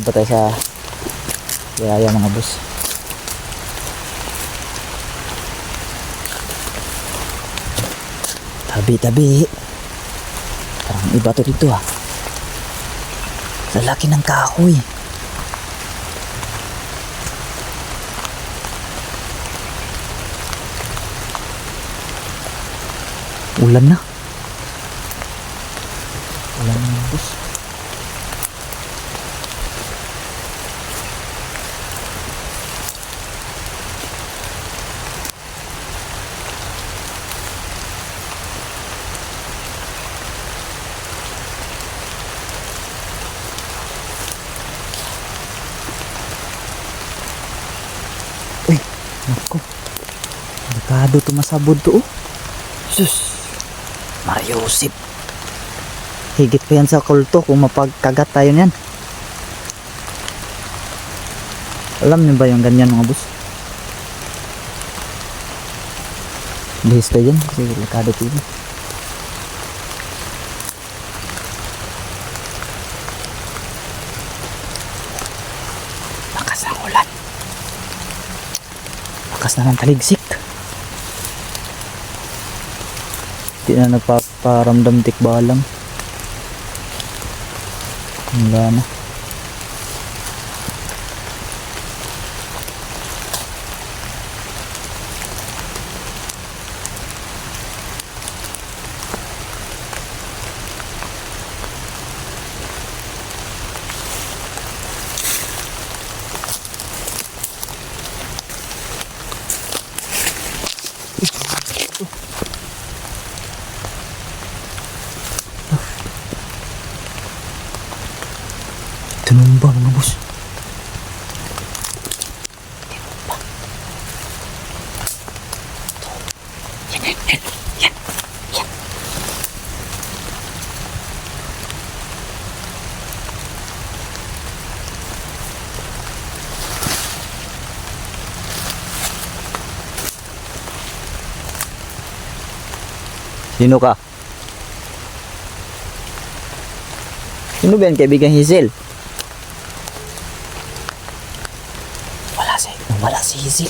Punta tayo sa Yaya mga boss. Tabi-tabi. Parang iba to dito ah. Lalaki ng kahoy. Ulan na. Ulan na mga boss. Uy, naku. Delikado tumasabod to oh. Sus. Mariusip. Higit pa yan sa kulto kung mapagkagat tayo niyan. Alam niyo ba yung ganyan mga boss? Bihis tayo dyan kasi delikado tayo. Lakas ng ulan. Lakas na ng taligsik. Hindi na nagpaparamdam tikbalang. Wala na. Tumumba mga boss. Tumumba. Yan. Sino ka? Sino ba yan kaibigan Hazel? Wala si Hazel.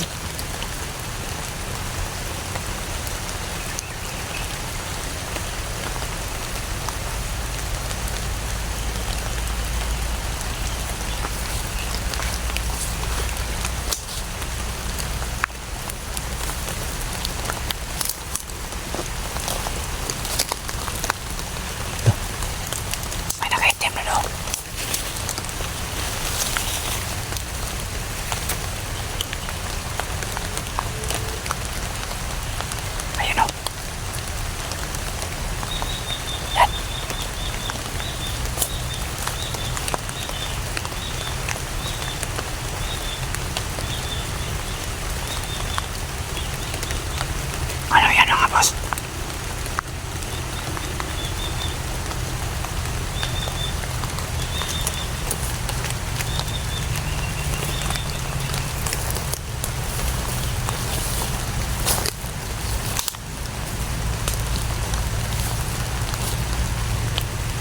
May nakaitim na doon. Ano yan mga boss?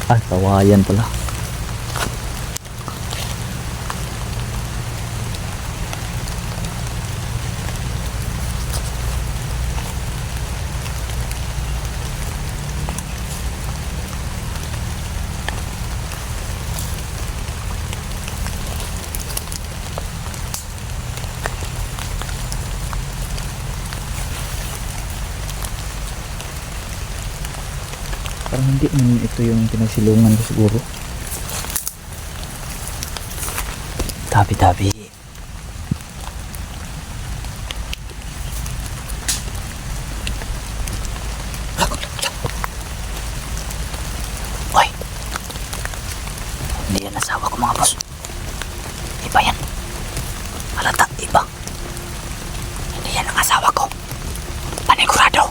Ah, kawayan pala. Parang hindi ito yung pinagsilungan ko siguro. Tabi-tabi. Hoy. Hindi yan asawa ko mga boss. Iba yan. Halata, iba. Hindi yan ang asawa ko. Panigurado.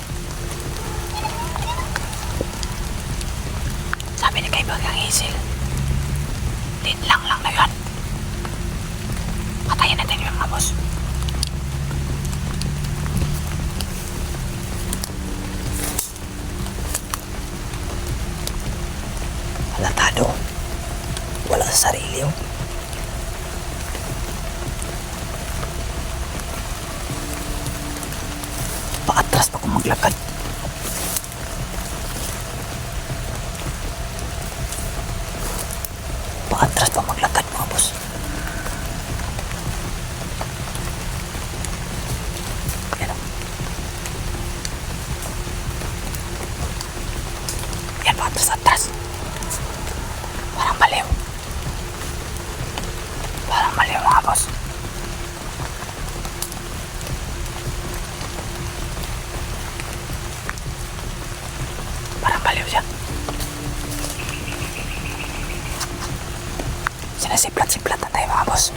Sabi ni kaibigang Hazel, din lang na yan. maglakad. Paatras pa maglakad mga boss. Yan o. Yan, paatras-atras. Parang maliw. Parang maliw mga boss. Parang maliw siya. Sinasiplat-siplat na tayo mga boss.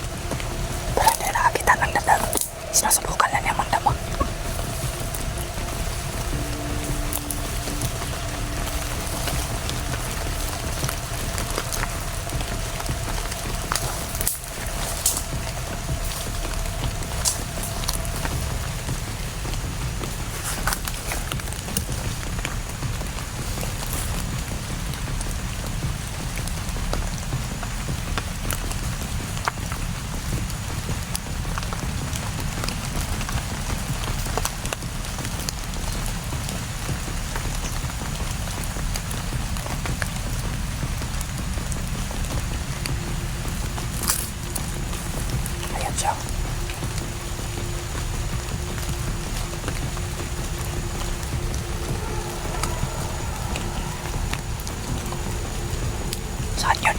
Pero hindi nakakita ng dadag. Sinusubukan na niya magdama. Ayan siya. Saan yun?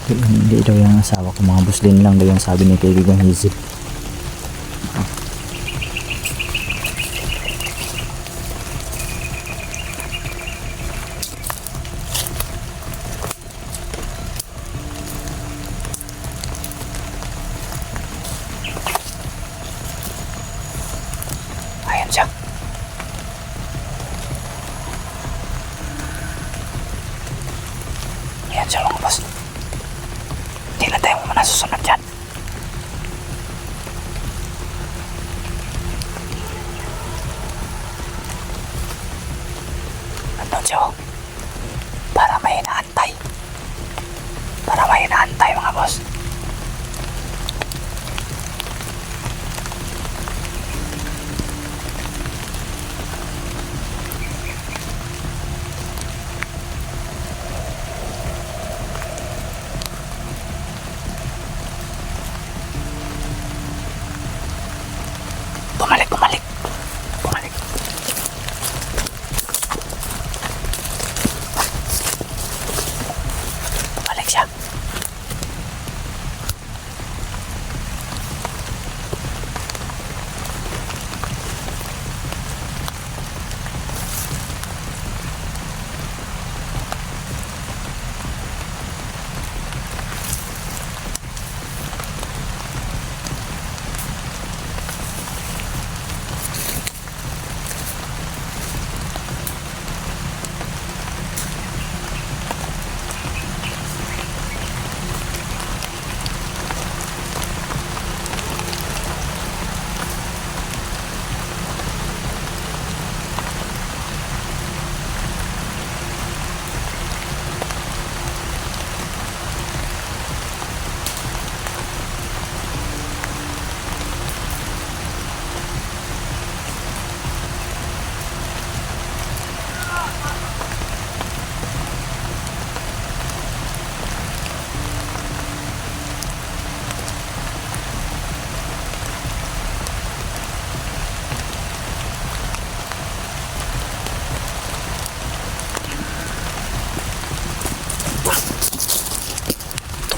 Hindi daw yung asawa ko mga boss, din lang daw yung sabi ni kaibigang Hizip. Ayan siya. Ayan siya mga boss. Hindi na tayo muna susunod dyan. Nandun siya oh. Para may inaantay. Para may inaantay mga boss. Bumalik, bumalik. Bumalik. Bumalik siya.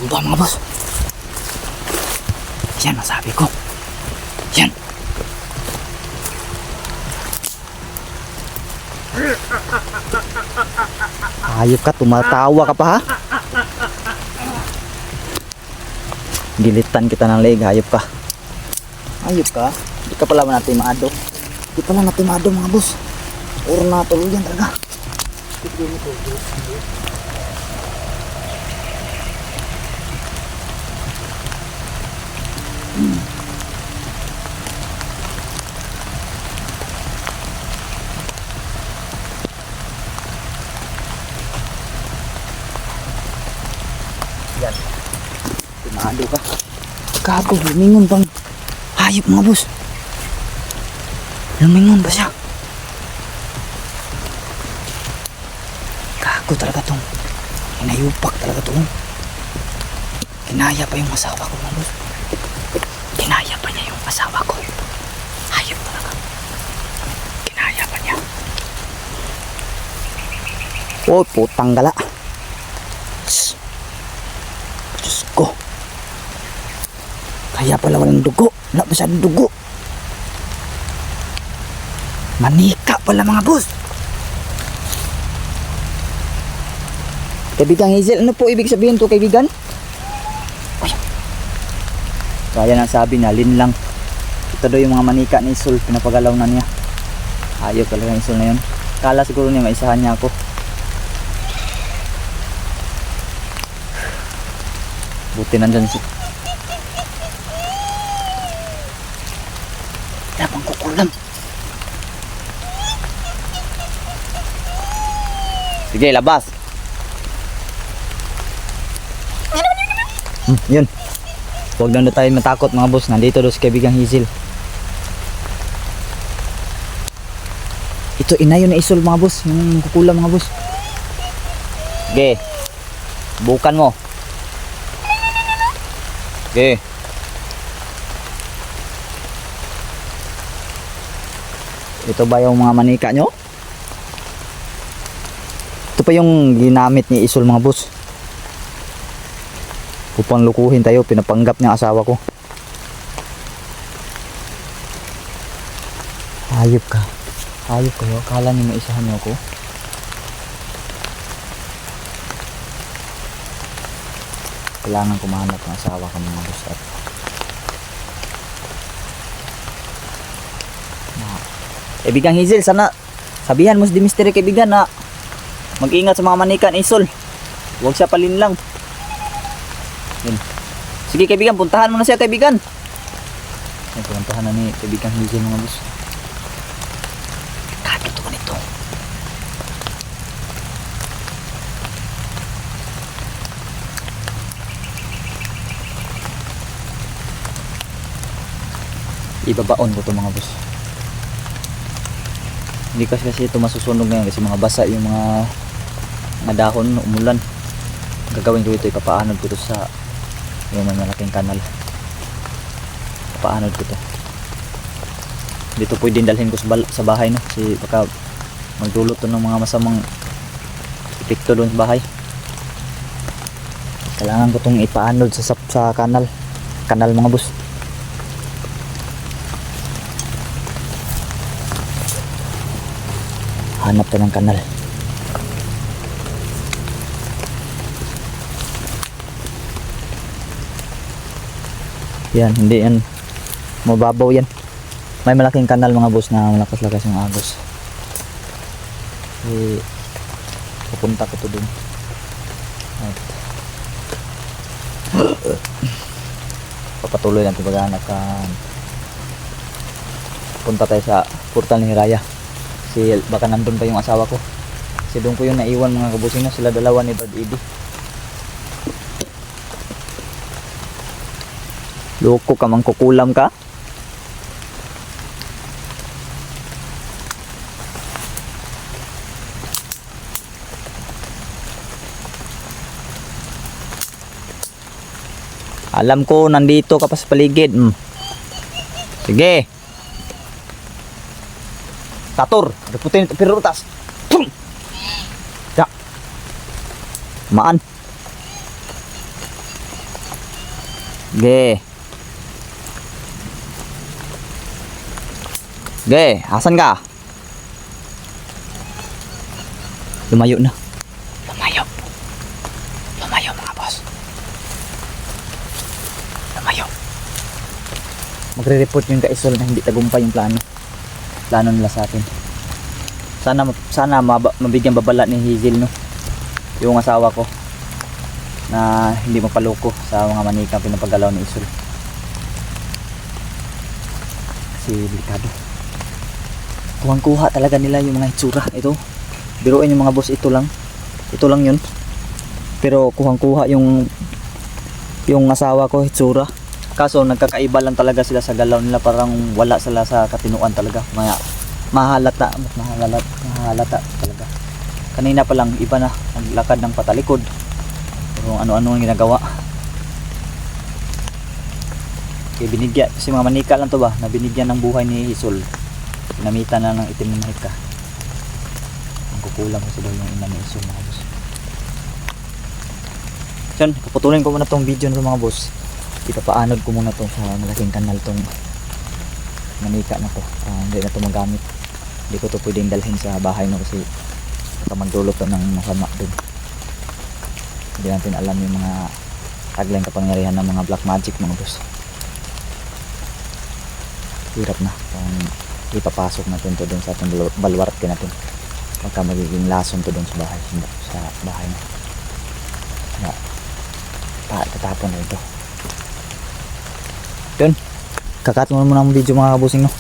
Tumba mga boss. Yan ang sabi ko. Yan. Ayop ka, tumatawa ka pa ha? Gilitan kita ng leg, hayop ka. Ayop ka? Di ka pala natimado. Di pala natimado mga boss. Puro na tuluyan talaga. Yan. Timado ka. Gago, lumingon bang hayop mga boss. Lumingon ba siya? Gago talaga tong inayupak talaga to. Kinaya pa yung asawa ko mga boss. Kinaya pa niya yung asawa ko. Hayop talaga. Kinaya pa niya. Oh, putang gala. Diyos ko. Kaya pala walang dugo. Wala masyadong dugo. Manika pala mga boss. Kaibigan Hazel, ano po ibig sabihin to kaibigan? Uy. Kaya nang sabi na, Lin lang. Ito daw yung mga manika ni Isul, pinapagalaw na niya. Ayaw talaga ng Isul na yun. Kala siguro niya maisahan niya ako. Buti nandyan si... Labang kukulam. Sige, labas. Yun. Huwag na tayo matakot mga boss. Nandito doon si kaibigang Hazel. Ito inayo na Isul mga boss. Yung kukulam mga boss. Sige. Bukan mo. Sige. Ito ba yung mga manika nyo? Ito pa yung ginamit ni Isul mga boss. Upang lukuhin tayo, pinapanggap niya asawa ko. Hayop ka. Hayop kayo. Akala niyo maisahan niyo ako. Kailangan kumahanap ng asawa ka mga boss. Kaibigang Hazel, sana sabihan mo si Mystery kaibigan na mag-ingat sa mga manika ni Isul. Huwag siya palinlang. Yun. Sige kaibigan, puntahan mo na siya kaibigan. Ay, puntahan na ni kaibigang Hazel mga boss. Kakito ka nito. Ibabaon ko to mga boss. Hindi kasi ito masusunog ngayon kasi mga basa yung mga dahon, umulan. Gagawin ko ito, ipapaanod ko ito sa yung may malaking kanal. Ipapaanod ko ito. Dito pwedeng dalhin ko sa bahay no, kasi baka magdulot to ng mga masamang epekto doon sa bahay. Kailangan ko itong ipaanod sa kanal mga boss. Hanap tayo ng kanal. Yan, hindi yan mababaw yan. May malaking kanal mga boss na malakas-lakas yung agos. Pupunta ko to dun. At papatuloy natin paghahanap kan. Punta tayo sa portal ni Raya. Kasi baka nandun pa yung asawa ko. Kasi doon ko yung naiwan mga kabusino. Sila dalawa ni Brad Eddie. Loko ka, mangkukulam ka. Alam ko nandito ka pa sa paligid. Sige. Tator, reputin pirutas. Ya. Maan. Ge. Ge, asan ka? Lumayo na. Lumayo. Lumayo mga boss. Lumayo. Magre-report yung kaisol na hindi tagumpay yung plano nila sa atin. Sana mabigyan babala ni Hazel no, yung asawa ko, na hindi mapaloko sa mga manika pinapagalaw ni Isul. Kasi delikado. Kuha talaga nila yung mga itsura. Ito, biruin yung mga boss, ito lang yun. Pero kuha yung asawa ko itsura. Kaso nagkakaiba lang talaga sila sa galaw nila, parang wala sila sa katinuan talaga. Mahalata talaga. Kanina pa lang iba na naglakad ng patalikod. Pero ano-ano ang ginagawa. Kaya binigyan, kasi mga manika lang to ba, na binigyan ng buhay ni Hisol. Pinamitan na ng itim na mahika. Ang kukulang kasi daw yung ina ni Hisol mga boss. So yun, kaputulin ko muna tong video nito mga boss. Ipapaanod ko muna to sa malaking kanal tong manika na to. Hindi na to magamit. Hindi ko to pwedeng dalhin sa bahay no, kasi baka magdulot to ng masama dun. Hindi natin alam yung mga taglang kapangyarihan ng mga black magic mga boss. Hirap na kung ipapasok natin to dun sa ating balwarte natin. Baka magiging lason to dun sa bahay. Sa bahay na. Kaya tatapon na ito. Yun, kakat mo muna ang video mga kabusing no.